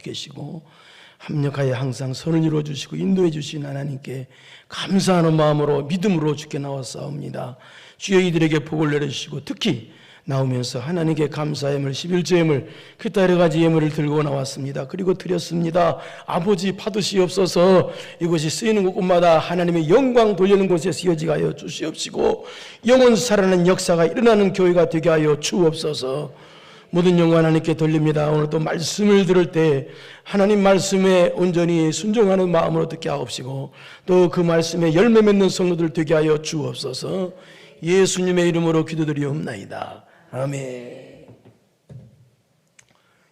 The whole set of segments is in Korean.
계시고 합력하여 항상 선을 이루어주시고 인도해 주신 하나님께 감사하는 마음으로 믿음으로 주께 나왔사옵니다. 주여 이들에게 복을 내려주시고 특히 나오면서 하나님께 감사 예물 11조 예물 그따 여러 가지 예물을 들고 나왔습니다. 그리고 드렸습니다. 아버지 받으시옵소서. 이곳이 쓰이는 곳마다 하나님의 영광 돌리는 곳에 쓰여지게 하여 주시옵시고 영원 살아나는 역사가 일어나는 교회가 되게 하여 주옵소서. 모든 영광 하나님께 돌립니다. 오늘 또 말씀을 들을 때 하나님 말씀에 온전히 순종하는 마음으로 듣게 하옵시고 또 그 말씀에 열매 맺는 성도들 되게 하여 주옵소서. 예수님의 이름으로 기도드리옵나이다. 아멘.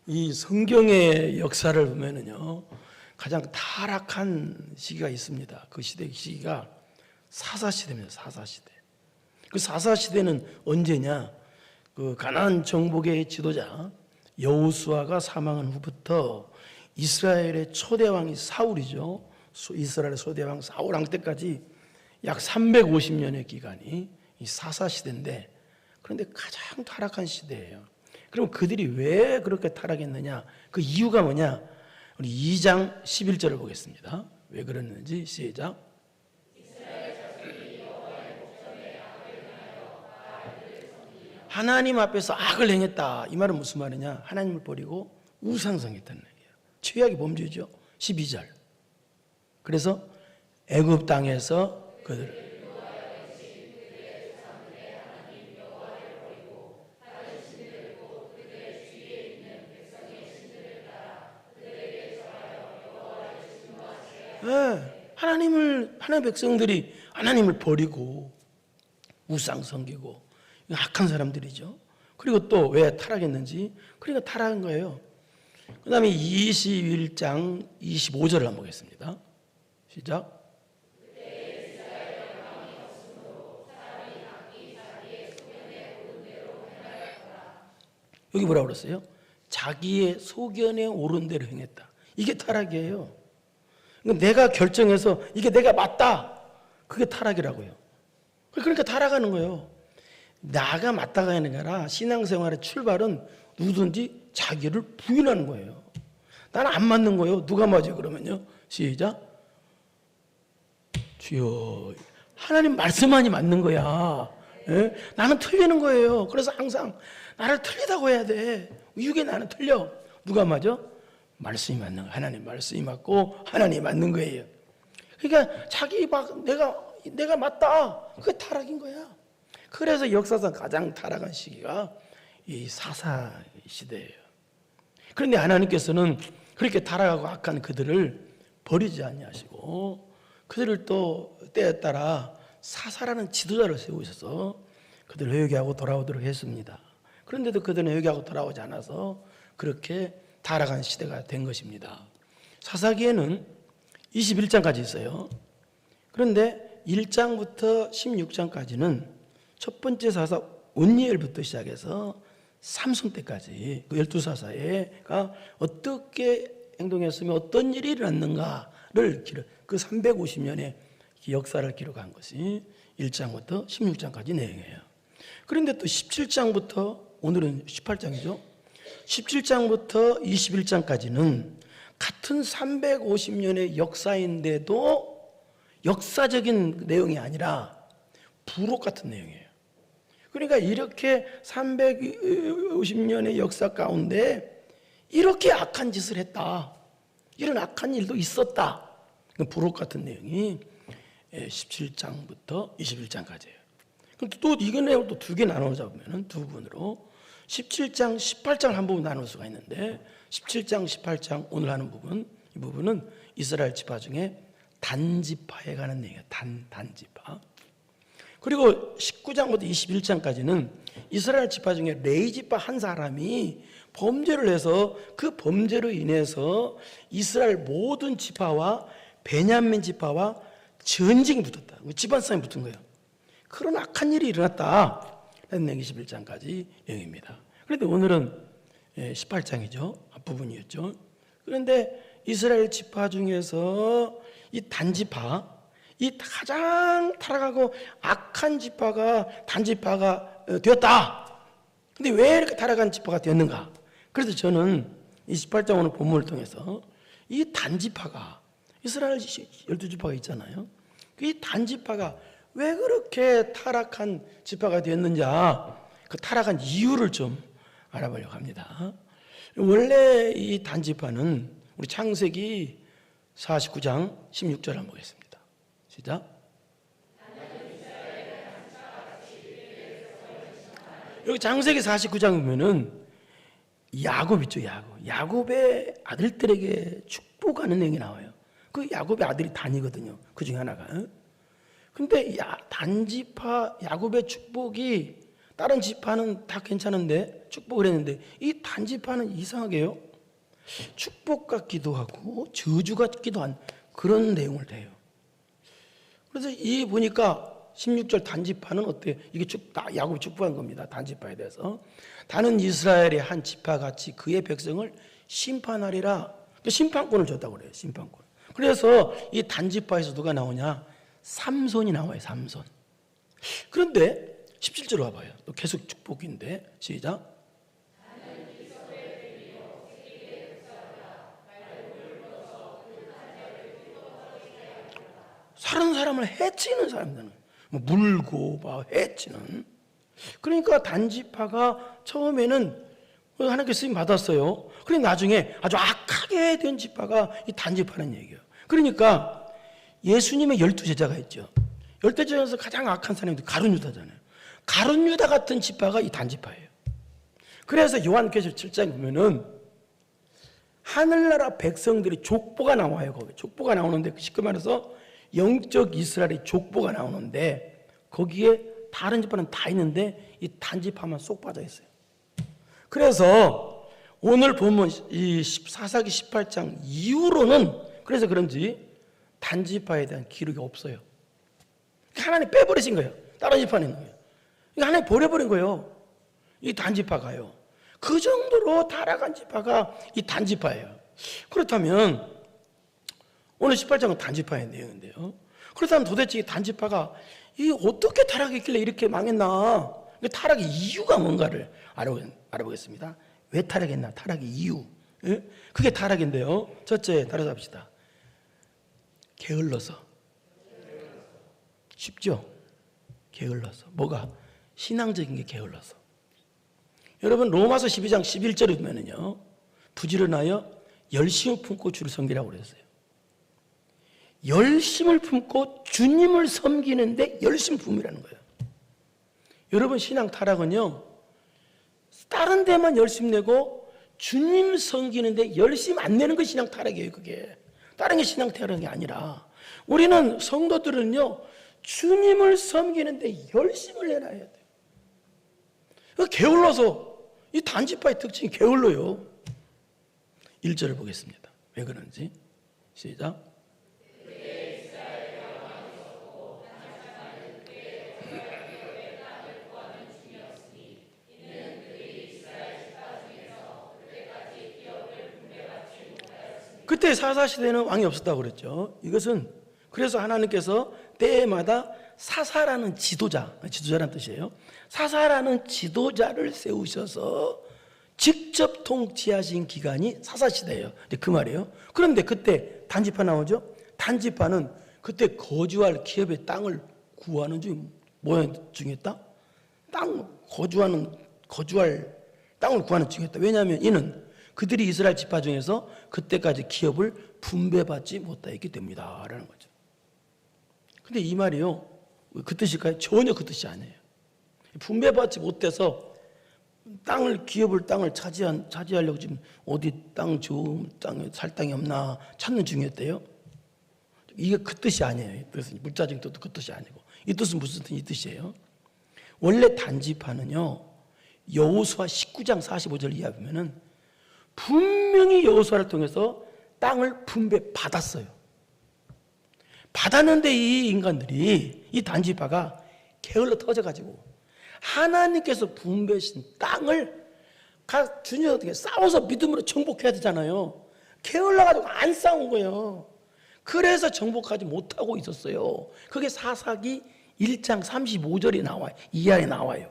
이 성경의 역사를 보면은요, 가장 타락한 시기가 있습니다. 그 시기가 사사시대입니다. 사사시대. 그 사사시대는 언제냐? 그 가나안 정복의 지도자 여호수아가 사망한 후부터 이스라엘의 초대왕이 사울이죠. 이스라엘의 초대왕 사울 왕 때까지 약 350년의 기간이 이 사사시대인데, 그런데 가장 타락한 시대예요. 그럼 그들이 왜 그렇게 타락했느냐? 그 이유가 뭐냐? 우리 2장 11절을 보겠습니다. 왜 그랬는지 시작. 하나님 앞에서 악을 행했다. 이 말은 무슨 말이냐? 하나님을 버리고 우상성했다는 얘기예요. 최악의 범죄죠. 12절. 그래서 애굽 땅에서 그들을 하나님의 백성들이 하나님을 버리고 우상 섬기고 악한 사람들이죠. 그리고 또 왜 타락했는지, 그러니까 타락한 거예요. 그 다음에 21장 25절을 한번 보겠습니다. 시작. 여기 뭐라고 그랬어요? 자기의 소견에 옳은 대로 행했다. 이게 타락이에요. 내가 결정해서 이게 내가 맞다, 그게 타락이라고요. 그러니까 타락하는 거예요. 나가 맞다가 하는 게 아니라 신앙생활의 출발은 누구든지 자기를 부인하는 거예요. 나는 안 맞는 거예요. 누가 맞아요? 그러면요, 시작. 주여, 하나님 말씀만이 맞는 거야. 예? 나는 틀리는 거예요. 그래서 항상 나를 틀리다고 해야 돼. 이게 나는 틀려. 누가 맞아? 말씀이 맞는 거예요. 하나님 말씀이 맞고 하나님이 맞는 거예요. 그러니까 자기 막 내가 맞다, 그게 타락인 거야. 그래서 역사상 가장 타락한 시기가 이 사사 시대예요. 그런데 하나님께서는 그렇게 타락하고 악한 그들을 버리지 아니하시고 그들을 또 때에 따라 사사라는 지도자를 세우셔서 그들을 회개하고 돌아오도록 했습니다. 그런데도 그들은 회개하고 돌아오지 않아서 그렇게 타락한 시대가 된 것입니다. 사사기에는 21장까지 있어요. 그런데 1장부터 16장까지는 첫 번째 사사 온니엘부터 시작해서 삼손 때까지 그 12사사가 어떻게 행동했으며 어떤 일이 일어났는가를 그 350년의 역사를 기록한 것이 1장부터 16장까지 내용이에요. 그런데 또 17장부터, 오늘은 18장이죠. 17장부터 21장까지는 같은 350년의 역사인데도 역사적인 내용이 아니라 부록 같은 내용이에요. 그러니까 이렇게 350년의 역사 가운데 이렇게 악한 짓을 했다, 이런 악한 일도 있었다, 부록 같은 내용이 17장부터 21장까지예요. 그럼 또 이거 내용을 또 두 개 나누자 보면은 두 부분으로 17장, 18장을 한 부분 나눌 수가 있는데 17장, 18장 오늘 하는 부분, 이 부분은 이스라엘 지파 중에 단지파에 관한 내용이에요. 단지파. 그리고 19장부터 21장까지는 이스라엘 지파 중에 레위 지파 한 사람이 범죄를 해서 그 범죄로 인해서 이스라엘 모든 지파와 베냐민 지파와 전쟁이 붙었다. 집안 싸움이 붙은 거예요. 그런 악한 일이 일어났다. 레위기 21장까지 내용입니다. 그런데 오늘은 18장이죠. 앞부분이었죠. 그런데 이스라엘 지파 중에서 이 단지파, 이 가장 타락하고 악한 지파가 단지파가 되었다. 근데 왜 이렇게 타락한 지파가 되었는가? 그래서 저는 이 18장 오늘 본문을 통해서 이 단지파가 이스라엘 12지파가 있잖아요. 이 단지파가 왜 그렇게 타락한 지파가 되었는지 그 타락한 이유를 좀 알아보려고 합니다. 원래 이 단지파는 우리 창세기 49장 16절 한번 보겠습니다. 시작. 여기 창세기 49장 보면은 야곱 있죠, 야곱. 야곱의 아들들에게 축복하는 내용이 나와요. 그 야곱의 아들이 단이거든요. 그 중에 하나가. 근데 단지파 야곱의 축복이 다른 지파는 다 괜찮은데 축복을 했는데 이 단지파는 이상하게요. 축복 같기도 하고 저주 같기도 한 그런 내용을 대요. 그래서 이 보니까 16절 단지파는 어때요? 이게 야곱이 축복한 겁니다. 단지파에 대해서. 다는 이스라엘의 한 지파같이 그의 백성을 심판하리라. 심판권을 줬다고 그래요. 심판권. 그래서 이 단지파에서 누가 나오냐? 삼손이 나와요. 삼손. 그런데 17절 와봐요. 또 계속 축복인데 시작. 다른 사람을 해치는 사람들은 물고 막 해치는. 그러니까 단지파가 처음에는 하나님께 쓰임 받았어요. 그런데 나중에 아주 악하게 된 지파가 이 단지파는 얘기예요. 그러니까 예수님의 12제자가 있죠. 12제자에서 가장 악한 사람이 가룟 유다잖아요. 가룟 유다 같은 지파가 이 단지파예요. 그래서 요한계시록 7장에 보면은 하늘나라 백성들이 족보가 나와요. 거기 족보가 나오는데 쉽게 말해서 영적 이스라엘의 족보가 나오는데 거기에 다른 지파는 다 있는데 이 단지파만 쏙 빠져 있어요. 그래서 오늘 본문 이 사사기 18장 이후로는 그래서 그런지 단지파에 대한 기록이 없어요. 하나님 빼버리신 거예요. 다른 지파는 있는 거예요. 하나님 버려버린 거예요. 이 단지파가요. 그 정도로 타락한 지파가 이 단지파예요. 그렇다면 오늘 18장은 단지파의 내용인데요. 그렇다면 도대체 이 단지파가 이 어떻게 타락했길래 이렇게 망했나? 타락의 이유가 뭔가를 알아보겠습니다. 왜 타락했나? 타락의 이유. 예? 그게 타락인데요. 첫째, 따라서 합시다. 게을러서. 쉽죠? 게을러서. 뭐가? 신앙적인 게 게을러서. 여러분 로마서 12장 11절에 보면은요. 부지런하여 열심을 품고 주를 섬기라고 그랬어요. 열심을 품고 주님을 섬기는데 열심 품이라는 거예요. 여러분 신앙 타락은요. 다른 데만 열심 내고 주님 섬기는데 열심 안 내는 게 신앙 타락이에요. 그게. 다른 게 신앙 타락이 아니라 우리는 성도들은요. 주님을 섬기는데 열심을 내놔야 돼요. 게을러서 이 단지파의 특징이 게을러요. 1절을 보겠습니다. 왜 그런지. 시작. 그때 사사시대는 왕이 없었다고 그랬죠. 이것은 그래서 하나님께서 때마다 사사라는 지도자라는 뜻이에요. 사사라는 지도자를 세우셔서 직접 통치하신 기간이 사사시대예요. 그 말이에요. 그런데 그때 단지파 나오죠. 단지파는 그때 거주할 기업의 땅을 구하는 중이었다. 거주할 땅을 구하는 중이었다. 왜냐하면 이는 그들이 이스라엘 지파 중에서 그때까지 기업을 분배받지 못하였기 때문이다 라는 거죠. 근데 이 말이요. 그 뜻일까요? 전혀 그 뜻이 아니에요. 분배받지 못해서 기업을 차지하려고 지금 어디 좋은 땅에 살 땅이 없나 찾는 중이었대요. 이게 그 뜻이 아니에요. 이 뜻은 물자적인 뜻도 그 뜻이 아니고 이 뜻은 무슨 뜻이 이 뜻이에요? 원래 단지파는요. 여호수아 19장 45절 이하 보면은 분명히 여호수아를 통해서 땅을 분배받았어요. 받았는데 이 인간들이 이 단지파가 게을러 터져가지고 하나님께서 분배하신 땅을 주님 어떻게 싸워서 믿음으로 정복해야 되잖아요. 게을러가지고 안 싸운 거예요. 그래서 정복하지 못하고 있었어요. 그게 사사기 1장 35절이 나와요. 이하에 나와요.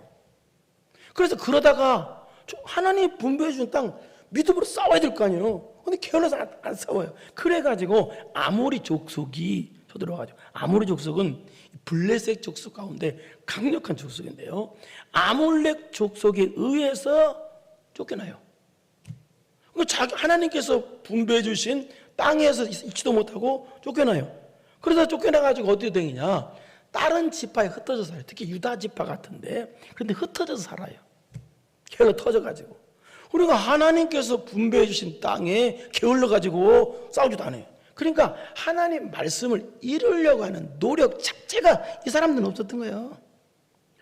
그래서 그러다가 하나님이 분배해 준 땅 믿음으로 싸워야 될 거 아니에요. 근데 게을러서 안 싸워요. 그래가지고 아모리 족속이 쳐들어가지고, 아모리 족속은 블레셋 족속 가운데 강력한 족속인데요, 아몰렉 족속에 의해서 쫓겨나요. 자기 하나님께서 분배해 주신 땅에서 있지도 못하고 쫓겨나요. 그러다 쫓겨나가지고 어디에 되느냐, 다른 지파에 흩어져 살아요. 특히 유다 지파 같은데, 그런데 흩어져서 살아요. 게을러 터져가지고. 우리가 하나님께서 분배해 주신 땅에 게을러가지고 싸우지도 않아요. 그러니까 하나님 말씀을 이루려고 하는 노력 자체가 이 사람들은 없었던 거예요.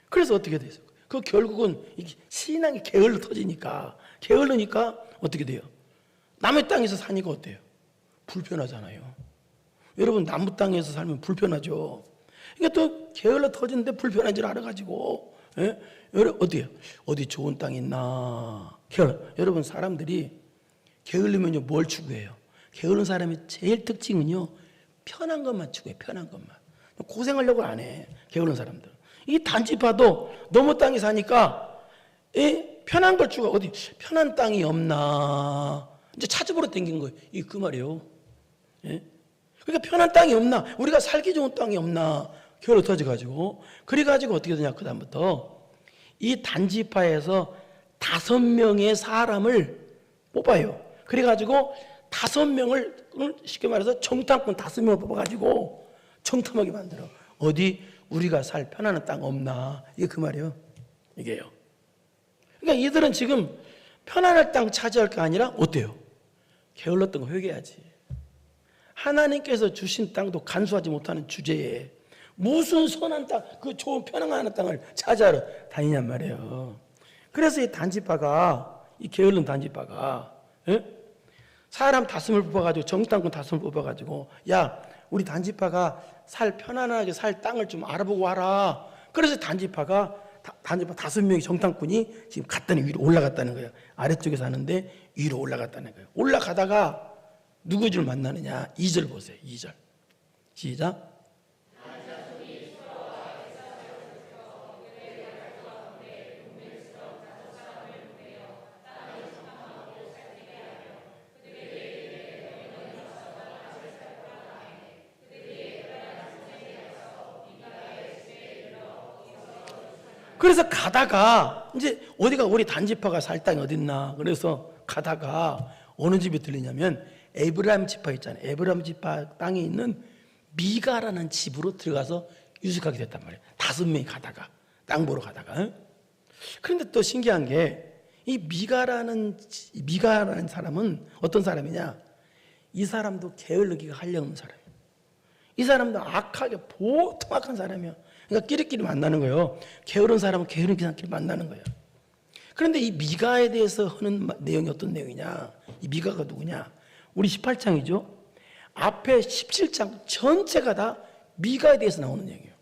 그래서 어떻게 됐어요? 그 결국은 신앙이 게을러 터지니까, 게을르니까 어떻게 돼요? 남의 땅에서 사니까 어때요? 불편하잖아요. 여러분, 남의 땅에서 살면 불편하죠. 그러니까 또 게을러 터지는데 불편한 줄 알아가지고, 예? 어디요? 어디 좋은 땅 있나? 여러분, 사람들이 게을르면요 뭘 추구해요? 게으른 사람의 제일 특징은요, 편한 것만 추구해. 편한 것만. 고생하려고 안 해, 게으른 사람들. 이 단지파도 너무 땅에 사니까 편한 걸 추구해. 어디 편한 땅이 없나, 이제 찾아보러 댕긴 거예요. 그 말이에요. 예? 그러니까 편한 땅이 없나, 우리가 살기 좋은 땅이 없나, 게을러 터져가지고. 그래가지고 어떻게 되냐, 그 다음부터 이 단지파에서 5명의 사람을 뽑아요. 그래가지고 5명을 쉽게 말해서 정탐꾼 5명을 뽑아가지고 정탐하게 만들어. 어디 우리가 살 편안한 땅 없나, 이게 그 말이에요. 이게요. 그러니까 이들은 지금 편안할 땅 차지할 게 아니라 어때요? 게을렀던 거 회개하지. 하나님께서 주신 땅도 간수하지 못하는 주제에 무슨 선한 땅, 그 좋은 편안한 땅을 차지하러 다니냔 말이에요. 그래서 이 단지파가, 이 게을른 단지파가, 예? 사람 5을 뽑아가지고, 정탐꾼 5을 뽑아가지고, 야, 우리 단지파가 편안하게 살 땅을 좀 알아보고 와라. 그래서 단지파 5명의 정탐꾼이 지금 갔더니 위로 올라갔다는 거예요. 아래쪽에 사는데 위로 올라갔다는 거예요. 올라가다가 누구를 만나느냐? 2절 보세요. 2절. 시작. 그래서 가다가 이제 어디가 우리 단지파가 살 땅이 어딨나, 그래서 가다가 어느 집에 들리냐면 에브라임 지파 있잖아요. 에브라임 지파 땅에 있는 미가라는 집으로 들어가서 유숙하게 됐단 말이에요. 5명이 가다가, 땅 보러 가다가. 그런데 또 신기한 게, 이 미가라는 사람은 어떤 사람이냐, 이 사람도 게을르기가 한량없는 사람이에요. 이 사람도 악하게, 보통 악한 사람이에요. 그러니까 끼리끼리 만나는 거예요. 게으른 사람은 게으른 사람끼리 만나는 거예요. 그런데 이 미가에 대해서 하는 내용이 어떤 내용이냐, 이 미가가 누구냐, 우리 18장이죠. 앞에 17장 전체가 다 미가에 대해서 나오는 내용이에요.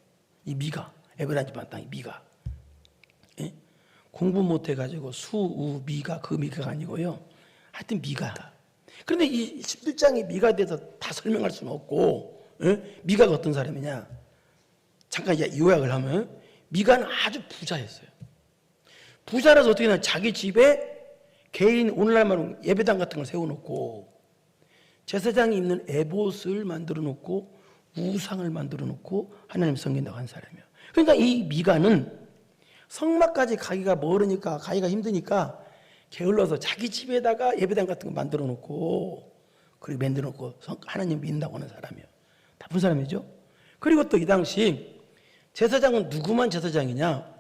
이 미가, 에브라임 지파 땅이 미가. 예? 공부 못해가지고 우, 미가, 그 미가가 아니고요. 하여튼 미가. 그런데 이 17장이 미가에 대해서 다 설명할 수는 없고, 예? 미가가 어떤 사람이냐, 잠깐 요약을 하면, 미가는 아주 부자였어요. 부자라서 어떻게 하냐, 자기 집에 개인, 오늘날 말하면 예배당 같은 걸 세워놓고, 제사장이 입는 에봇을 만들어 놓고, 우상을 만들어 놓고 하나님 섬긴다고 한 사람이에요. 그러니까 이 미가는 성막까지 가기가 멀으니까, 가기가 힘드니까 게을러서 자기 집에다가 예배당 같은 거 만들어 놓고, 그리고 만들어 놓고 하나님 믿는다고 하는 사람이에요. 나쁜 사람이죠. 그리고 또 이 당시 제사장은 누구만 제사장이냐,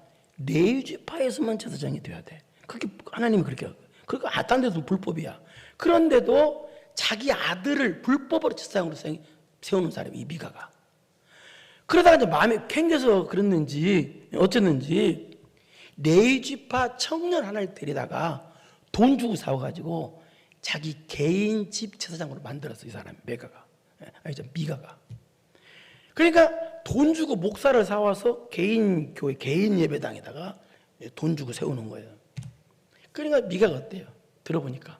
레위지파에서만 제사장이 돼야 돼. 그게 하나님이 그렇게 하고, 그러니까 딴 데도 불법이야. 그런데도 자기 아들을 불법으로 제사장으로 세우는 사람이 이 미가가. 그러다가 이제 마음에 캥겨서 그랬는지 어쨌는지 레위지파 청년 하나를 데리다가 돈 주고 사와가지고 자기 개인 집 제사장으로 만들었어, 이 사람이, 미가가. 그러니까 돈 주고 목사를 사와서 개인 교회, 개인 예배당에다가 돈 주고 세우는 거예요. 그러니까 미가가 어때요? 들어보니까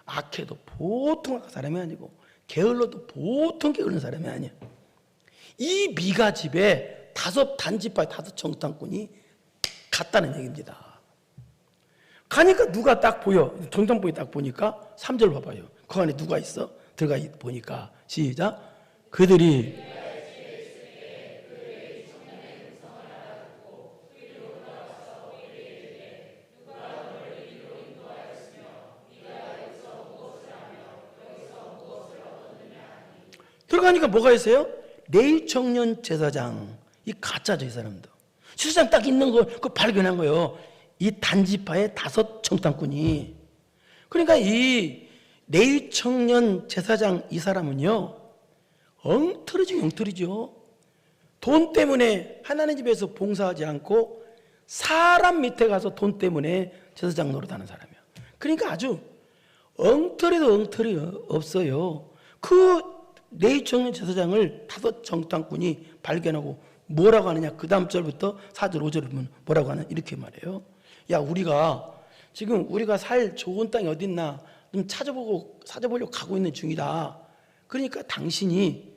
악해도 보통 악한 사람이 아니고, 게을러도 보통 게으른 사람이 아니야. 이 미가 집에 5 단지파의 5 정탐꾼이 갔다는 얘기입니다. 가니까 누가 딱 보여. 정탐꾼이 딱 보니까 3절 봐봐요. 그 안에 누가 있어? 들어가 보니까 시작. 그들이 들어가니까 뭐가 있어요? 레위 청년 제사장. 이 가짜죠, 이 사람도. 제사장 딱 있는 거 그거 발견한 거예요. 이 단지파의 5 정탐꾼이. 그러니까 이 레위 청년 제사장 이 사람은요, 엉터리죠. 돈 때문에 하나님 집에서 봉사하지 않고 사람 밑에 가서 돈 때문에 제사장 노릇하는 사람이야. 그러니까 아주 엉터리도 엉터리 없어요. 그 레위 청년 제사장을 5 정탐꾼이 발견하고 뭐라고 하느냐? 그 다음 절부터 4절 5절을 보면 뭐라고 하냐? 이렇게 말해요. 야, 우리가 살 좋은 땅이 어딨나 좀 찾아보려고 가고 있는 중이다. 그러니까 당신이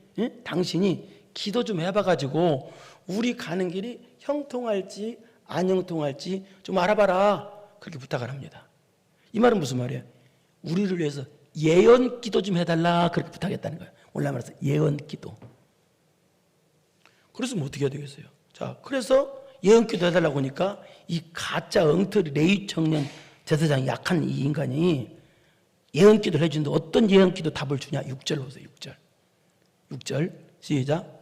기도 좀 해봐가지고 우리 가는 길이 형통할지 안 형통할지 좀 알아봐라. 그렇게 부탁을 합니다. 이 말은 무슨 말이에요? 우리를 위해서 예언 기도 좀 해달라. 그렇게 부탁했다는 거예요. 오늘 말해서 예언 기도. 그래서 뭐 어떻게 해야 되겠어요? 자, 그래서 예언 기도 해달라고 하니까 이 가짜 엉터리 레위 청년 제사장이 약한 이 인간이 예언 기도를 해주는데 어떤 예언 기도 답을 주냐? 6절 보세요. 6절 시작.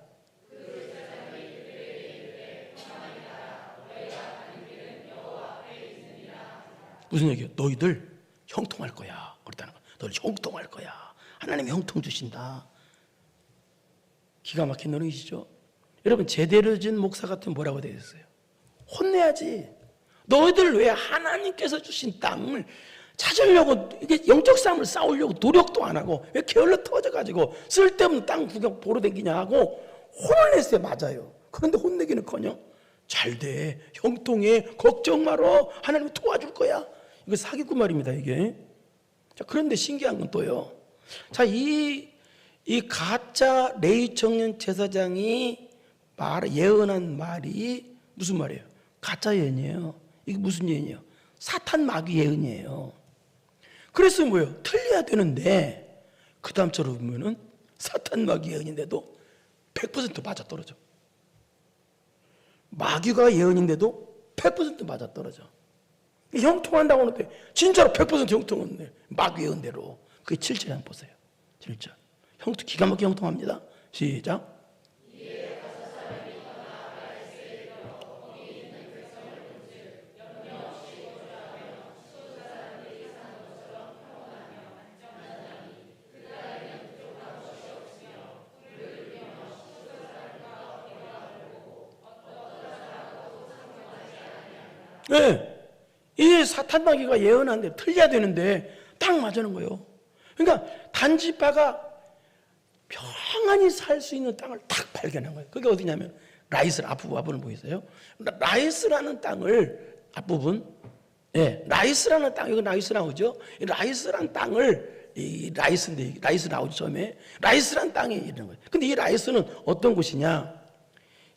무슨 얘기예요? 너희들 형통할 거야. 그렇다는 거야. 너희들 형통할 거야. 하나님이 형통 주신다. 기가 막힌 노릇이시죠? 여러분, 제대로 진 목사 같은 뭐라고 되어 있어요? 혼내야지. 너희들 왜 하나님께서 주신 땅을 찾으려고 이게 영적 싸움을 싸우려고 노력도 안 하고 왜 게을러 터져가지고 쓸데없는 땅 구경 보러 다니냐 하고 혼을 냈어요. 맞아요. 그런데 혼내기는커녕 잘 돼. 형통해. 걱정 말어. 하나님이 도와줄 거야. 이거 사기꾼 말입니다, 이게. 자, 그런데 신기한 건 또요. 자, 이 가짜 레위 청년 제사장이 예언한 말이 무슨 말이에요? 가짜 예언이에요. 이게 무슨 예언이에요? 사탄 마귀 예언이에요. 그래서 뭐예요? 틀려야 되는데 그 다음처럼 보면은 사탄 마귀 예언인데도 100% 맞아떨어져. 마귀가 예언인데도 100% 맞아떨어져. 형통한다고 하는데 진짜로 100% 형통한데 마귀 예언대로. 그게 7절에 한번 보세요. 7절. 기가 막히게 형통합니다. 시작. 네. 이 사탄 마귀가 예언한데 틀려야 되는데 딱 맞는 거예요. 그러니까 단지파가 평안히 살 수 있는 땅을 딱 발견한 거예요. 그게 어디냐면 라이스 앞부분 보이세요? 라이스라는 땅을 앞부분, 라이스라는 땅, 이거 라이스 나오죠? 라이스라는 땅을 라이스인데 라이스 나오죠 처음에. 라이스라는 땅이 이런 거예요. 근데 이 라이스는 어떤 곳이냐?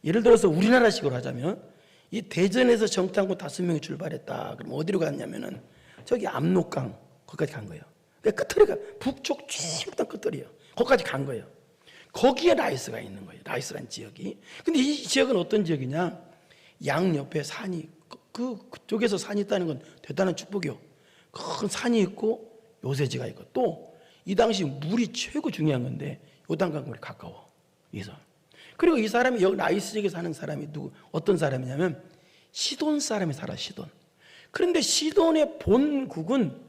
예를 들어서 우리나라식으로 하자면 이 대전에서 정탐꾼 5명이 출발했다. 그럼 어디로 갔냐면은 저기 압록강 거기까지 간 거예요. 그러니까 끝터리가 북쪽 쭉 땅 끝터리예요. 거기까지 간 거예요. 거기에 라이스가 있는 거예요. 라이스라는 지역이. 근데 이 지역은 어떤 지역이냐? 양 옆에 산이 그쪽에서 산이 있다는 건 대단한 축복이요. 큰 산이 있고 요새지가 있고 또 이 당시 물이 최고 중요한 건데 요단강물이 가까워. 그래서 그리고 이 사람이 여기 라이스 지역에 사는 사람이 어떤 사람이냐면 시돈 사람이 살아. 시돈. 그런데 시돈의 본국은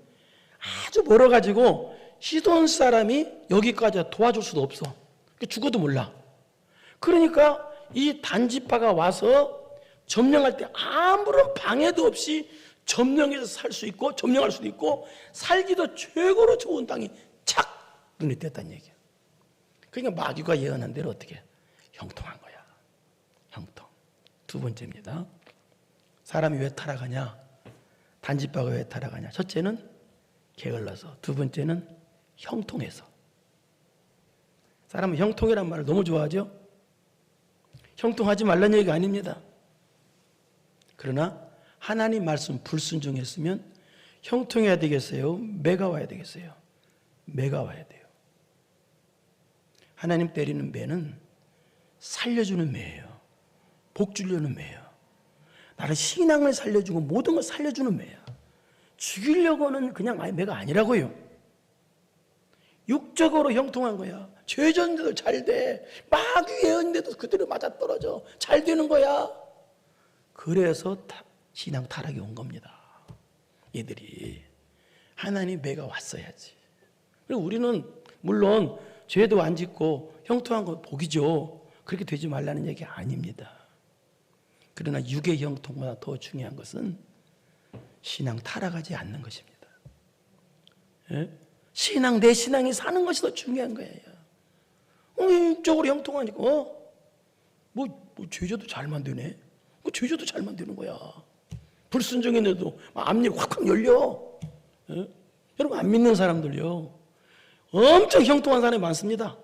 아주 멀어가지고 시돈 사람이 여기까지 도와줄 수도 없어. 죽어도 몰라. 그러니까 이 단지파가 와서 점령할 때 아무런 방해도 없이 점령해서 살 수 있고 점령할 수도 있고 살기도 최고로 좋은 땅이 착 눈에 띄었다는 얘기야. 그러니까 마귀가 예언한 대로 어떻게 해? 형통한 거야. 형통. 2번째입니다. 사람이 왜 타락하냐? 단지파가 왜 타락하냐? 첫째는 게을러서, 2번째는 형통해서. 사람은 형통이란 말을 너무 좋아하죠? 형통하지 말라는 얘기가 아닙니다. 그러나 하나님 말씀 불순종했으면 형통해야 되겠어요? 매가 와야 되겠어요? 매가 와야 돼요. 하나님 때리는 매는 살려주는 매예요. 복 주려는 매예요. 나를 신앙을 살려주고 모든 걸 살려주는 매야. 죽이려고는 그냥 아예 매가 아니라고요. 육적으로 형통한 거야. 죄졌는데도 잘 돼. 마귀 예언인데도 그대로 맞아떨어져. 잘 되는 거야. 그래서 신앙 타락이 온 겁니다. 얘들이. 하나님 매가 왔어야지. 그리고 우리는 물론 죄도 안 짓고 형통한 거 복이죠. 그렇게 되지 말라는 얘기 아닙니다. 그러나 육의 형통보다 더 중요한 것은 신앙 타락하지 않는 것입니다. 예? 내 신앙이 사는 것이 더 중요한 거예요. 육적으로 형통하니까 죄져도 잘 만드네. 죄져도 잘 만드는 거야. 불순종했는데도 앞니가 확확 열려. 예? 여러분 안 믿는 사람들요 엄청 형통한 사람이 많습니다.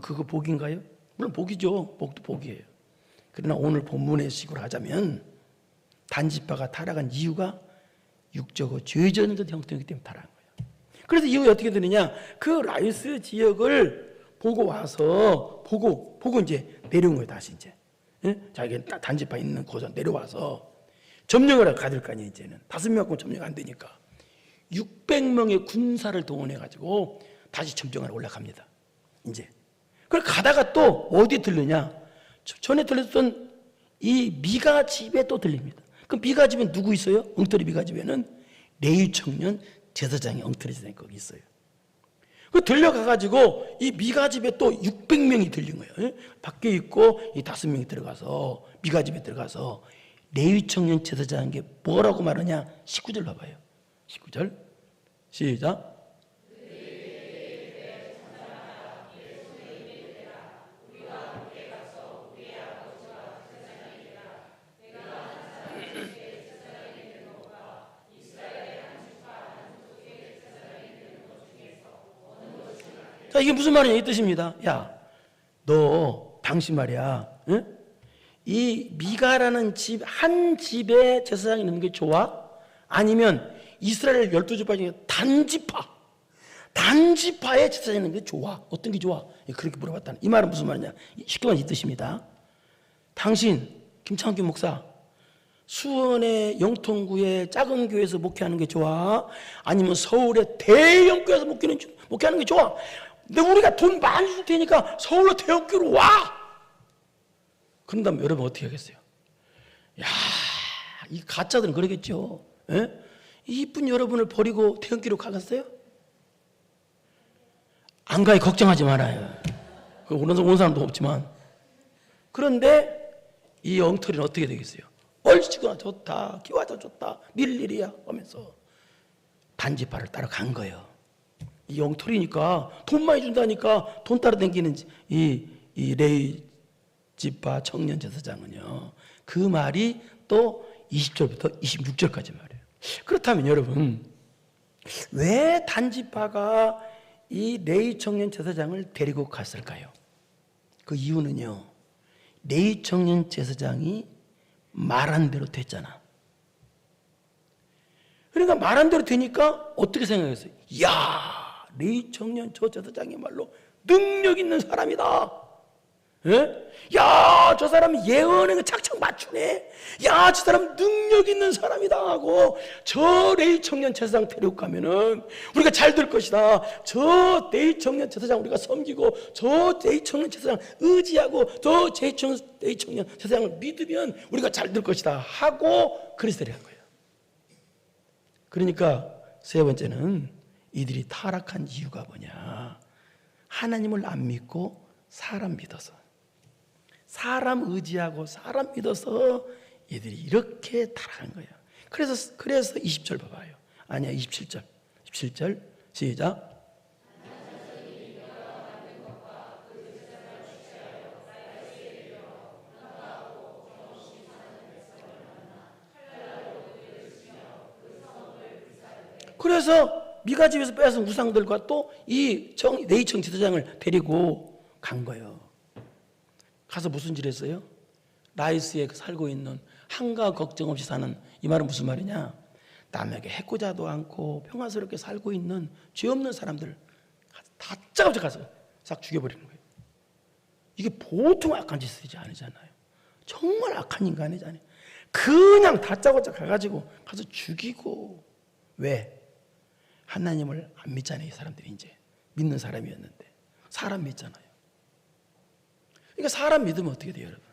그거 복인가요? 물론 복이죠. 복도 복이에요. 그러나 오늘 본문의 식으로 하자면 단지파가 타락한 이유가 육적으로 죄졌는데도 형통이기 때문에 타락한 거예요. 그래서 이후에 어떻게 되느냐? 그 라이스 지역을 보고 와서 보고 이제 내려온 거예요. 다시 이제 자기가 단지파 있는 곳에 내려와서 점령을 가야 될 거 아니에요. 이제는 5명 갖고 점령 안 되니까 600명의 군사를 동원해 가지고 다시 점령하러 올라갑니다. 이제 그걸 가다가 또 어디 들르냐? 전에 들렸던 이 미가 집에 또 들립니다. 그 미가 집에 누구 있어요? 엉터리 미가 집에는 레위 청년 제사장이 엉터리 제사장이 거기 있어요. 그 들려가가지고 이 미가 집에 또 600명이 들린 거예요. 밖에 있고 이 5명이 들어가서 미가 집에 들어가서 레위 청년 제사장에게 뭐라고 말하냐? 19절 봐봐요. 19절 시작. 자, 이게 무슨 말이냐 이 뜻입니다. 야, 너 당신 말이야. 응? 이 미가라는 집 한 집에 제사장이 있는 게 좋아? 아니면 이스라엘 12지파 중에 단지파에 제사장이 있는 게 좋아? 어떤 게 좋아? 그렇게 물어봤다는 이 말은 무슨 말이냐? 쉽게 말하면 이 뜻입니다. 당신 김창규 목사 수원의 영통구의 작은 교회에서 목회하는 게 좋아? 아니면 서울의 대형 교회에서 목회하는 게 좋아? 근데 우리가 돈 많이 줄 테니까 서울로 대형 교회로 와! 그런다면 여러분 어떻게 하겠어요? 야, 이 가짜들은 그러겠죠. 예? 이쁜 여러분을 버리고 대형 교회로 가겠어요? 안 가요. 걱정하지 말아요. 온 사람도 없지만. 그런데 이 엉터리는 어떻게 되겠어요? 얼씨구나 좋다. 기와도 좋다. 밀일이야 하면서 단지파를 따라간 거예요. 이 엉터리니까 돈 많이 준다니까 돈 따라 다니는 이 레위 지파 청년 제사장은요. 그 말이 또 20절부터 26절까지 말이에요. 그렇다면 여러분 왜 단지파가 이 레위 청년 제사장을 데리고 갔을까요? 그 이유는요. 레위 청년 제사장이 말한 대로 됐잖아. 그러니까 말한 대로 되니까 어떻게 생각했어요? 이야, 레위 청년 저 제사장이 말로 능력 있는 사람이다. 예? 야, 저 사람 예언에 착착 맞추네. 야, 저 사람 능력 있는 사람이다 하고 저 레위 청년 제사장 데리고 가면은 우리가 잘 될 것이다. 저 레위 청년 제사장 우리가 섬기고 저 레위 청년 제사장 의지하고 저 레위 청년 제사장을 믿으면 우리가 잘 될 것이다 하고 그래서 데려간 거예요. 그러니까 세 번째는 이들이 타락한 이유가 뭐냐? 하나님을 안 믿고 사람 믿어서, 사람 의지하고 사람 믿어서 얘들이 이렇게 타락한 거예요. 그래서 20절 봐봐요. 아니야, 27절. 27절 시작. 그래서 미가 집에서 빼앗은 우상들과 또 이 레위청 제사장을 데리고 간 거예요. 가서 무슨 짓을 했어요? 라이스에 살고 있는 한가 걱정 없이 사는, 이 말은 무슨 말이냐? 남에게 해코자도 않고 평화스럽게 살고 있는 죄 없는 사람들 다 짜고쳐 가서 싹 죽여버리는 거예요. 이게 보통 악한 짓이지 아니잖아요. 정말 악한 인간이잖아요. 그냥 다짜고짜 가가지고 가서 죽이고. 왜? 하나님을 안 믿잖아요. 이 사람들이 이제 믿는 사람이었는데 사람 믿잖아요. 그러니까 사람 믿으면 어떻게 돼요, 여러분?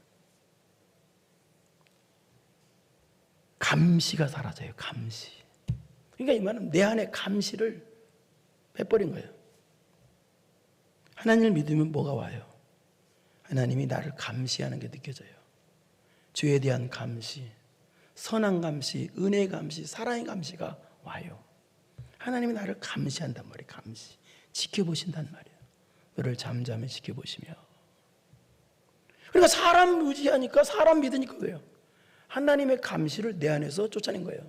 감시가 사라져요. 감시. 그러니까 이 말은 내 안에 감시를 빼버린 거예요. 하나님을 믿으면 뭐가 와요? 하나님이 나를 감시하는 게 느껴져요. 죄에 대한 감시, 선한 감시, 은혜의 감시, 사랑의 감시가 와요. 하나님이 나를 감시한단 말이에요. 감시. 지켜보신단 말이에요. 너를 잠잠히 지켜보시며. 그러니까 사람 의지하니까, 사람 믿으니까 그래요. 하나님의 감시를 내 안에서 쫓아낸 거예요.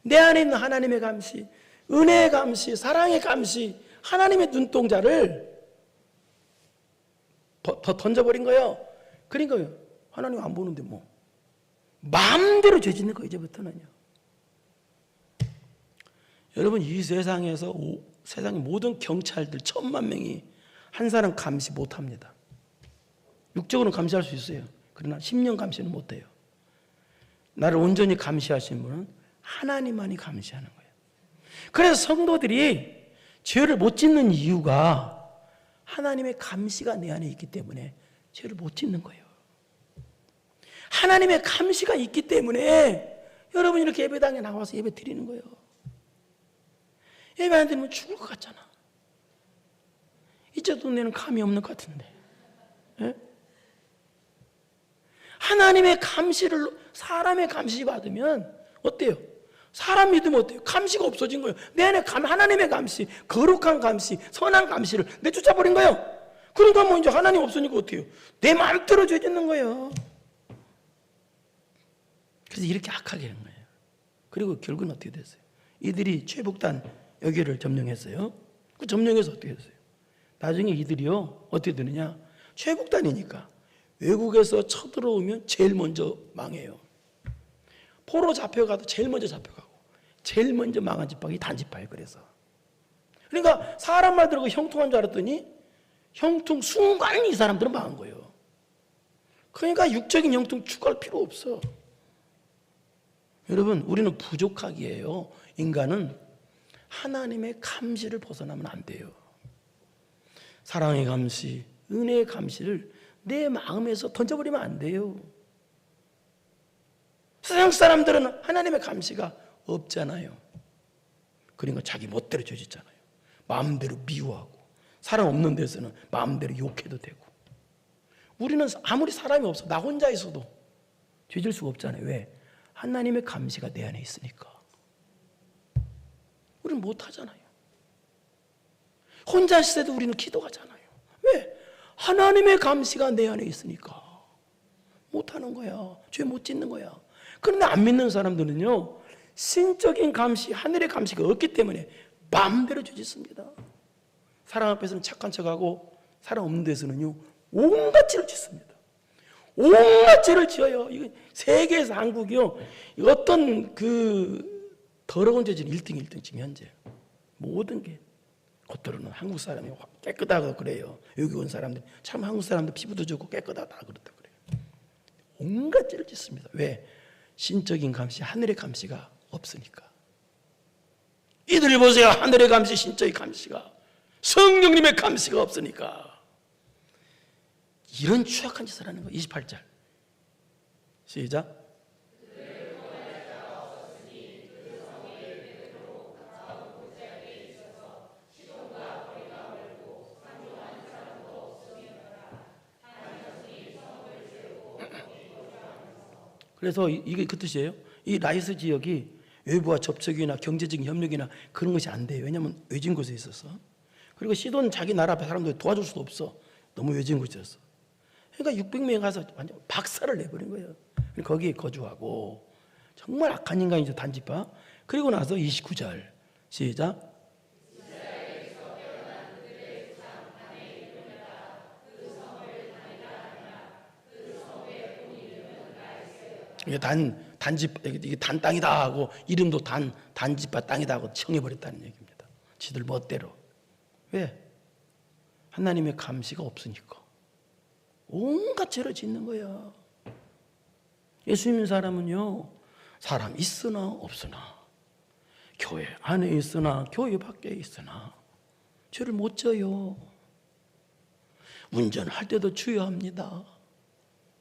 내 안에 있는 하나님의 감시, 은혜의 감시, 사랑의 감시, 하나님의 눈동자를 던져버린 거예요. 그러니까 하나님 안 보는데 뭐 마음대로 죄 짓는 거 이제부터는요. 여러분, 이 세상에서 세상의 모든 경찰들 1000만 명이 한 사람 감시 못합니다. 육적으로는 감시할 수 있어요. 그러나 10년 감시는 못해요. 나를 온전히 감시하신 분은 하나님만이 감시하는 거예요. 그래서 성도들이 죄를 못 짓는 이유가 하나님의 감시가 내 안에 있기 때문에 죄를 못 짓는 거예요. 하나님의 감시가 있기 때문에 여러분 이렇게 예배당에 나와서 예배 드리는 거예요. 예배 안 드리면 죽을 것 같잖아. 이제 동네는 감이 없는 것 같은데. 예? 하나님의 감시를 사람의 감시 받으면 어때요? 사람 믿으면 어때요? 감시가 없어진 거예요. 내 안에 하나님의 감시, 거룩한 감시, 선한 감시를 내쫓아버린 거예요. 그러니까 뭐 이제 하나님 없으니까 어때요? 내 마음대로 죄 짓는 거예요. 그래서 이렇게 악하게 하는 거예요. 그리고 결국은 어떻게 됐어요? 이들이 최북단 여기를 점령했어요. 그 점령해서 어떻게 됐어요? 나중에 이들이요 어떻게 되느냐? 최북단이니까 외국에서 쳐들어오면 제일 먼저 망해요. 포로 잡혀가도 제일 먼저 잡혀가고 제일 먼저 망한 집합이 단집합이에요. 그래서 그러니까 사람 말 들고 형통한 줄 알았더니 형통 순간 이 사람들은 망한 거예요. 그러니까 육적인 형통 추구할 필요 없어. 여러분, 우리는 부족하기에요. 인간은 하나님의 감시를 벗어나면 안 돼요. 사랑의 감시, 은혜의 감시를 내 마음에서 던져버리면 안 돼요. 세상 사람들은 하나님의 감시가 없잖아요. 그러니까 자기 멋대로 죄 짓잖아요. 마음대로 미워하고, 사람 없는 데서는 마음대로 욕해도 되고. 우리는 아무리 사람이 없어 나 혼자 있어도 죄 질 수가 없잖아요. 왜? 하나님의 감시가 내 안에 있으니까. 우리는 못하잖아요. 혼자 있을 때도 우리는 기도하잖아요. 왜? 하나님의 감시가 내 안에 있으니까 못하는 거야. 죄 못 짓는 거야. 그런데 안 믿는 사람들은요, 신적인 감시, 하늘의 감시가 없기 때문에 마음대로 죄 짓습니다. 사람 앞에서는 착한 척하고 사람 없는 데서는요 온갖 죄를 짓습니다. 온갖 죄를 지어요. 이거 세계에서 한국이요 어떤 그 더러운 죄 지은 1등 지금 현재 모든 게 겉으로는 한국 사람이 깨끗하고 그래요. 여기 온 사람들 참 한국 사람들 피부도 좋고 깨끗하다 그렇다 그래요. 온갖 죄를 짓습니다. 왜? 신적인 감시, 하늘의 감시가 없으니까. 이들 보세요. 하늘의 감시, 신적인 감시가, 성령님의 감시가 없으니까 이런 추악한 짓을 하는 거예요. 28절 시작. 그래서 이게 그 뜻이에요. 이 라이스 지역이 외부와 접촉이나 경제적인 협력이나 그런 것이 안 돼요. 왜냐하면 외진 곳에 있어서. 그리고 시돈 자기 나라 사람들 도와줄 수도 없어. 너무 외진 곳이었어. 그러니까 600명이 가서 완전 박살을 내버린 거예요. 거기에 거주하고 정말 악한 인간이죠. 단지파. 그리고 나서 29절 시작. 이게 단 땅이다 하고 이름도 단지파 땅이다 하고 정해버렸다는 얘기입니다. 지들 멋대로. 왜? 하나님의 감시가 없으니까. 온갖 죄를 짓는 거야. 예수 믿는 사람은요, 사람 있으나 없으나, 교회 안에 있으나 교회 밖에 있으나 죄를 못 져요. 운전할 때도 주여합니다.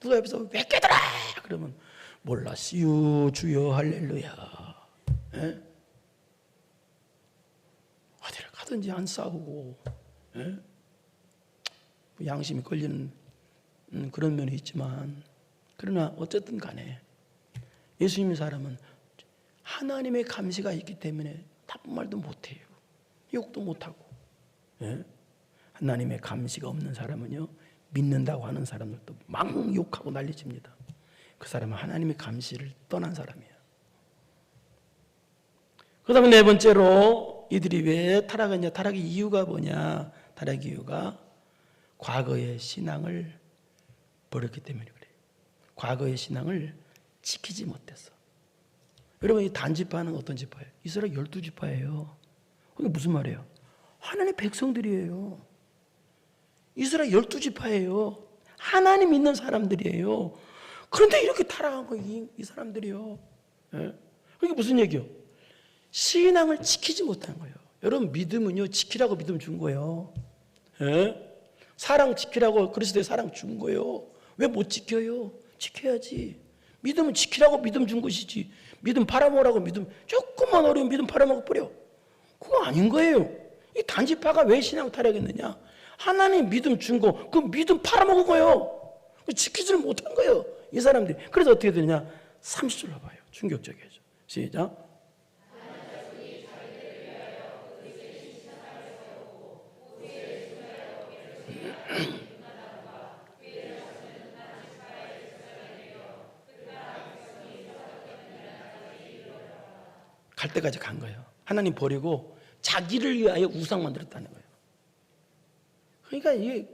누가 옆에서 왜 깨더라 그러면 몰랐어요 주여 할렐루야. 예? 어디를 가든지 안 싸우고, 예? 양심이 걸리는 그런 면이 있지만, 그러나 어쨌든 간에 예수 믿는 사람은 하나님의 감시가 있기 때문에 나쁜 말도 못해요. 욕도 못하고. 예? 하나님의 감시가 없는 사람은요, 믿는다고 하는 사람들도 막 욕하고 난리칩니다. 그 사람은 하나님의 감시를 떠난 사람이에요. 그 다음에 네 번째로 이들이 왜 타락했냐, 타락의 이유가 뭐냐. 타락의 이유가 과거의 신앙을 버렸기 때문에 그래요. 과거의 신앙을 지키지 못했어. 여러분, 이 단지파는 어떤 지파예요? 이스라엘 12지파예요. 그게 무슨 말이에요? 하나님의 백성들이에요. 이스라엘 12지파예요. 하나님 믿는 사람들이에요. 그런데 이렇게 타락한 거예요, 이 사람들이요. 예? 그게 무슨 얘기요? 신앙을 지키지 못한 거예요. 여러분, 믿음은요, 지키라고 믿음 준 거예요. 예? 사랑 지키라고 그리스도의 사랑 준 거예요. 왜 못 지켜요? 지켜야지. 믿음은 지키라고 믿음 준 것이지. 믿음 팔아먹으라고 믿음, 조금만 어려운 믿음 팔아먹어 버려. 그거 아닌 거예요. 이 단지파가 왜 신앙 타락했느냐? 하나님 믿음 준 거, 그 믿음 팔아먹은 거예요. 지키지를 못한 거예요, 이 사람들이. 그래서 어떻게 되느냐? 30절로 봐요. 충격적이죠. 시작. 갈 때까지 간 거예요. 하나님 버리고 자기를 위하여 우상 만들었다는 거예요. 그러니까 이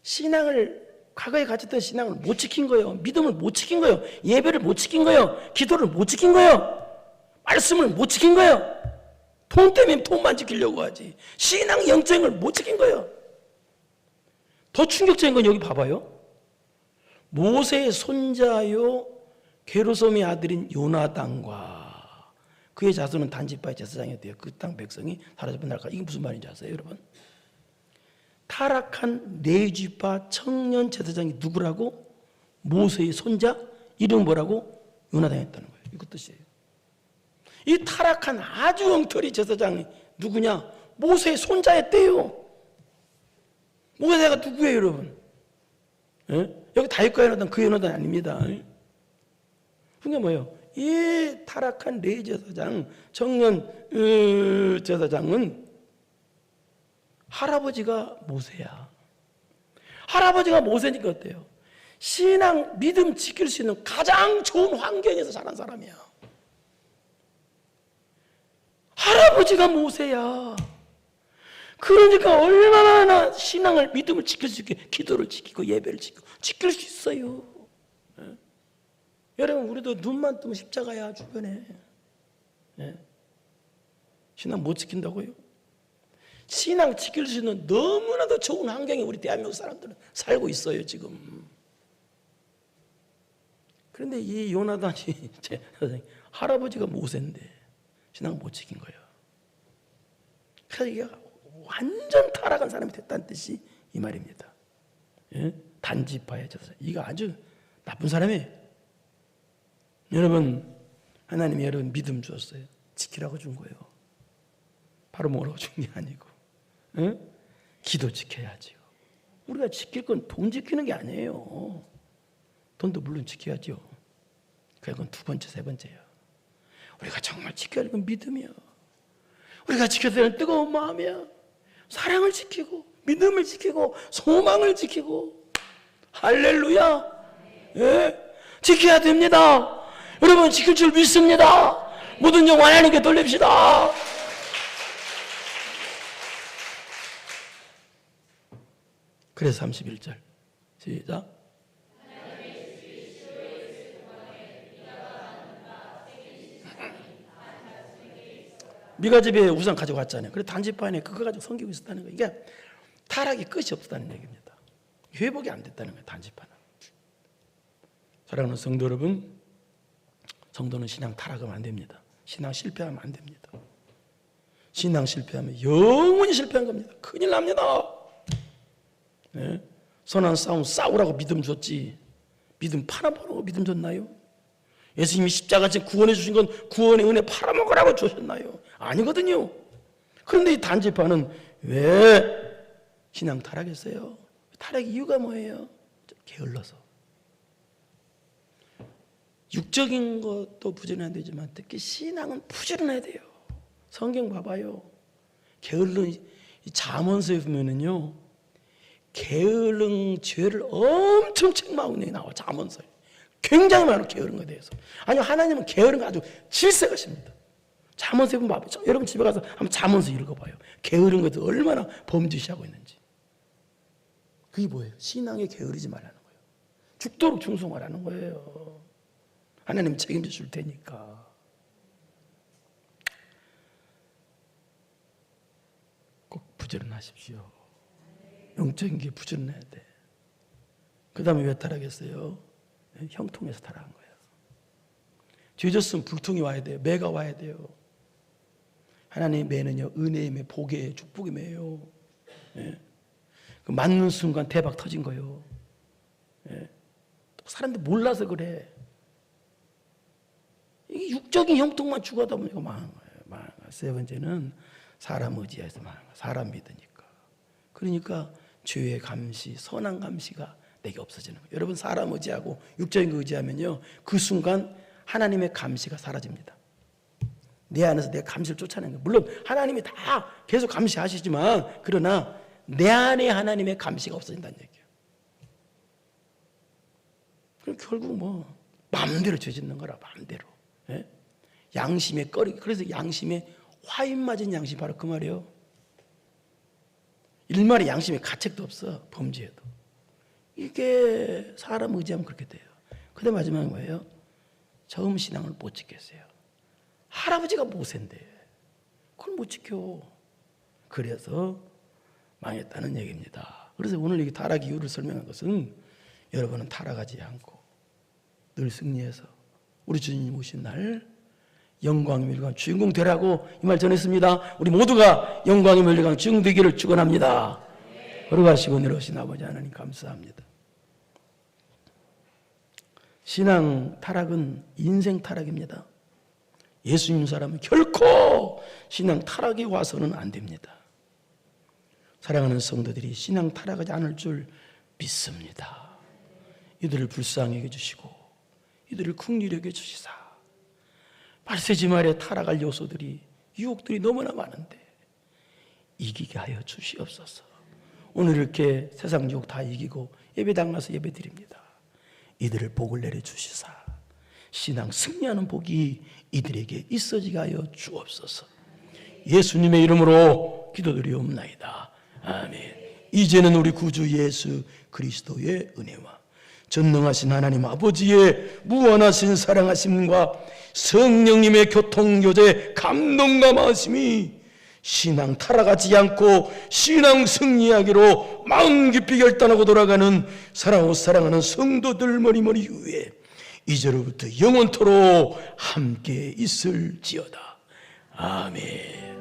신앙을, 과거에 가졌던 신앙을 못 지킨 거예요. 믿음을 못 지킨 거예요. 예배를 못 지킨 거예요. 기도를 못 지킨 거예요. 말씀을 못 지킨 거예요. 돈 때문에 돈만 지키려고 하지. 신앙 영적을 못 지킨 거예요. 더 충격적인 건 여기 봐봐요. 모세의 손자요 게르솜의 아들인 요나단과 그의 자손은 단지파의 제사장이었대요. 그 땅 백성이 사라져버린 날까. 이게 무슨 말인지 아세요, 여러분? 타락한 레위지파 청년 제사장이 누구라고? 모세의 손자, 이름 뭐라고? 요나단이었다는 거예요. 이거 뜻이에요. 이 타락한 아주 엉터리 제사장이 누구냐? 모세의 손자였대요. 모세가 누구예요, 여러분? 예? 여기 다윗과 요나단, 그 요나단 아닙니다. 그게 뭐예요? 이 타락한 레위 제사장, 청년 제사장은 할아버지가 모세야. 할아버지가 모세니까 어때요? 신앙, 믿음 지킬 수 있는 가장 좋은 환경에서 자란 사람이야. 할아버지가 모세야. 그러니까 얼마나 신앙을, 믿음을 지킬 수 있게 기도를 지키고 예배를 지키고 지킬 수 있어요. 네? 여러분, 우리도 눈만 뜨면 십자가야, 주변에. 네? 신앙 못 지킨다고요? 신앙 지킬 수 있는 너무나도 좋은 환경에 우리 대한민국 사람들은 살고 있어요, 지금. 그런데 이 요나단이 제 할아버지가 모세인데 신앙 못 지킨 거예요. 그래서 이게 완전 타락한 사람이 됐다는 뜻이 이 말입니다. 예? 단지파의 제사장. 이거 아주 나쁜 사람이에요. 여러분, 하나님이 여러분 믿음 주었어요. 지키라고 준 거예요. 바로 뭐라고 준 게 아니고. 예? 기도 지켜야지요. 우리가 지킬 건 돈 지키는 게 아니에요. 돈도 물론 지켜야죠. 그건 두 번째, 세 번째예요. 우리가 정말 지켜야 할 건 믿음이야. 우리가 지켜야 되는 뜨거운 마음이야. 사랑을 지키고 믿음을 지키고 소망을 지키고. 할렐루야. 예? 지켜야 됩니다. 여러분, 지킬 줄 믿습니다. 모든 영 하나님께 돌립시다. 그래서 31절 시작. 미가집에 우산 가져갔잖아요. 그래서 단지판에 그거 가지고 섬기고 있었다는 거예요. 이게 타락이 끝이 없었다는 얘기입니다. 회복이 안 됐다는 거예요. 단지판은. 사랑하는 성도 여러분, 성도는 신앙 타락하면 안 됩니다. 신앙 실패하면 안 됩니다. 신앙 실패하면 영원히 실패한 겁니다. 큰일 납니다. 네? 선한 싸움 싸우라고 믿음 줬지, 믿음 팔아먹으라고 믿음 줬나요? 예수님이 십자가에 구원해 주신 건 구원의 은혜 팔아먹으라고 주셨나요? 아니거든요. 그런데 이 단지파는 왜 신앙 타락했어요? 타락 이유가 뭐예요? 게을러서. 육적인 것도 부지런해야 되지만 특히 신앙은 부지런해야 돼요. 성경 봐봐요. 게으른 잠언서에 보면은요, 게으른 죄를 엄청 책망하고 나와. 잠언서에 굉장히 많아요. 게으른 것에 대해서. 아니, 하나님은 게으른 거 아주 질색하십니다. 잠언서에 보면 봐봐요. 여러분 집에 가서 한번 잠언서 읽어봐요. 게으른 것들 얼마나 범죄시하고 있는지. 그게 뭐예요? 신앙에 게으르지 말라는 거예요. 죽도록 충성하라는 거예요. 하나님 책임져 줄 테니까. 꼭 부지런하십시오. 영적인 게 부지런해야 돼. 그 다음에 왜 타락했어요? 형통에서 타락한 거예요. 죄졌으면 불통이 와야 돼요. 매가 와야 돼요. 하나님의 매는요, 은혜의 매, 복의 매, 축복의 매예요. 예. 그 맞는 순간 대박 터진 거예요. 예. 사람들 몰라서 그래. 이게 육적인 형통만 추구하다 보니까 망한 거예요. 세 번째는 사람 의지해서 망한 거예요. 사람 믿으니까. 그러니까 죄의 감시, 선한 감시가 내게 없어지는 거예요. 여러분, 사람 의지하고 육적인 거 의지하면요, 그 순간 하나님의 감시가 사라집니다. 내 안에서 내 감시를 쫓아내는 거예요. 물론 하나님이 다 계속 감시하시지만, 그러나 내 안에 하나님의 감시가 없어진다는 얘기예요. 그럼 결국 뭐 마음대로 죄 짓는 거라, 마음대로. 예? 양심에 꺼리기. 그래서 양심에 화인 맞은 양심, 바로 그 말이에요. 일말의 양심에 가책도 없어. 범죄에도. 이게 사람 의지하면 그렇게 돼요. 근데 마지막에 뭐예요? 처음 신앙을 못 지켰어요. 할아버지가 모세인데 그걸 못 지켜. 그래서 망했다는 얘기입니다. 그래서 오늘 이 타락 이유를 설명한 것은, 여러분은 타락하지 않고 늘 승리해서 우리 주님 오신 날 영광의 멸관 주인공 되라고 이 말 전했습니다. 우리 모두가 영광의 멸관 주인공 되기를 축원합니다. 걸어가시고 내려오신 아버지 하나님 감사합니다. 신앙 타락은 인생 타락입니다. 예수 믿는 사람은 결코 신앙 타락이 와서는 안 됩니다. 사랑하는 성도들이 신앙 타락하지 않을 줄 믿습니다. 이들을 불쌍히 여겨주시고 이들을 긍휼히 여겨주시사, 발세지 말에 타락할 요소들이, 유혹들이 너무나 많은데 이기게 하여 주시옵소서. 오늘 이렇게 세상 유혹 다 이기고 예배당 가서 예배 드립니다. 이들을 복을 내려주시사 신앙 승리하는 복이 이들에게 있어지게 하여 주옵소서. 예수님의 이름으로 기도드리옵나이다. 아멘. 이제는 우리 구주 예수 그리스도의 은혜와 전능하신 하나님 아버지의 무한하신 사랑하심과 성령님의 교통교제 감동과 마심이 신앙 타락하지 않고 신앙 승리하기로 마음 깊이 결단하고 돌아가는 사랑하는 성도들 머리머리 위에 이제로부터 영원토록 함께 있을지어다. 아멘.